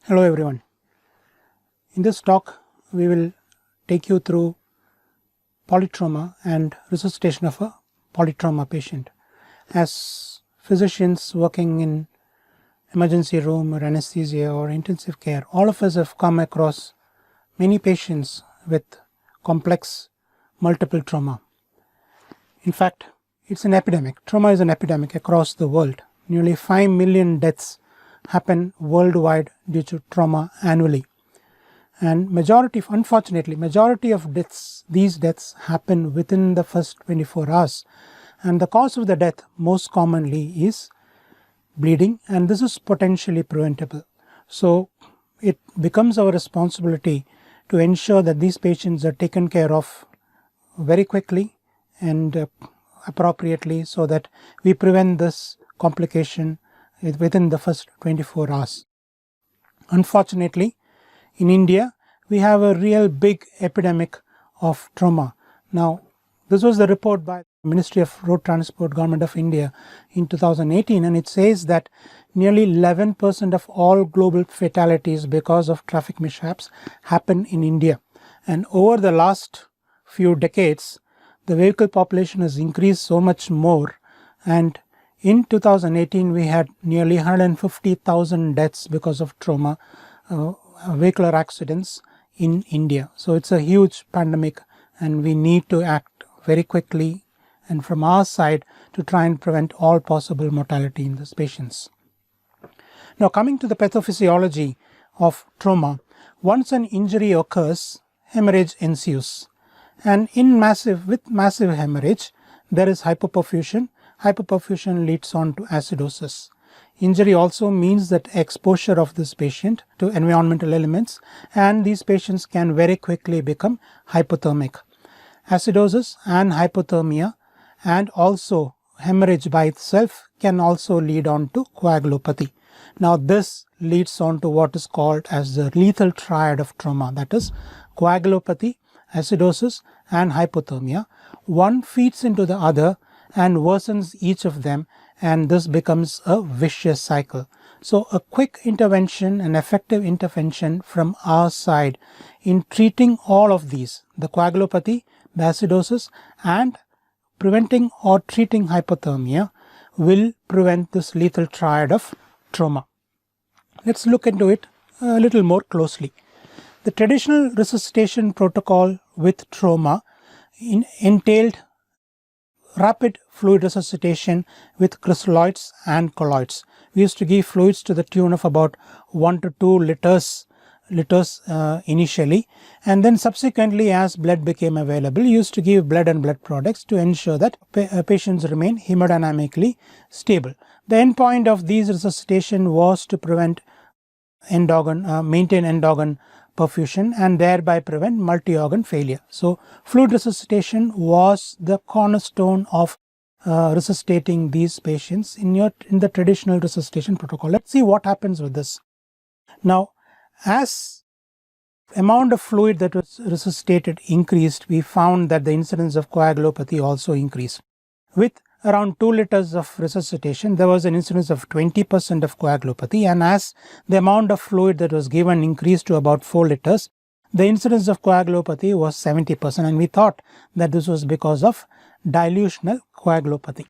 Hello everyone. In this talk we will take you through polytrauma and resuscitation of a polytrauma patient. As physicians working in emergency room or anesthesia or intensive care, all of us have come across many patients with complex multiple trauma. In fact, it's an epidemic. Trauma is an epidemic across the world. Nearly 5 million deaths happen worldwide due to trauma annually. And unfortunately, majority of these deaths happen within the first 24 hours. And the cause of the death most commonly is bleeding, and this is potentially preventable. So it becomes our responsibility to ensure that these patients are taken care of very quickly and appropriately so that we prevent this complication within the first 24 hours. Unfortunately, in India, we have a real big epidemic of trauma. Now, this was the report by the Ministry of Road Transport, Government of India in 2018, and it says that nearly 11% of all global fatalities because of traffic mishaps happen in India. And over the last few decades, the vehicle population has increased so much more, and in 2018, we had nearly 150,000 deaths because of trauma, vehicular accidents in India. So it's a huge pandemic and we need to act very quickly and from our side to try and prevent all possible mortality in these patients. Now, coming to the pathophysiology of trauma, once an injury occurs, hemorrhage ensues. And with massive hemorrhage, there is hypoperfusion. Hypoperfusion leads on to acidosis. Injury also means that exposure of this patient to environmental elements, and these patients can very quickly become hypothermic. Acidosis and hypothermia and also hemorrhage by itself can also lead on to coagulopathy. Now this leads on to what is called as the lethal triad of trauma, that is coagulopathy, acidosis and hypothermia. One feeds into the other and worsens each of them, and this becomes a vicious cycle. So a quick intervention, an effective intervention from our side in treating all of these, the coagulopathy, the acidosis and preventing or treating hypothermia, will prevent this lethal triad of trauma. Let's look into it a little more closely. The traditional resuscitation protocol with trauma entailed rapid fluid resuscitation with crystalloids and colloids. We used to give fluids to the tune of about 1 to 2 liters initially, and then subsequently as blood became available, used to give blood and blood products to ensure that patients remain hemodynamically stable. The end point of these resuscitation was to prevent maintain end organ perfusion and thereby prevent multi-organ failure. So fluid resuscitation was the cornerstone of resuscitating these patients in the traditional resuscitation protocol. Let's see what happens with this. Now, as amount of fluid that was resuscitated increased, we found that the incidence of coagulopathy also increased. With around 2 liters of resuscitation, there was an incidence of 20% of coagulopathy, and as the amount of fluid that was given increased to about 4 liters, the incidence of coagulopathy was 70%, and we thought that this was because of dilutional coagulopathy.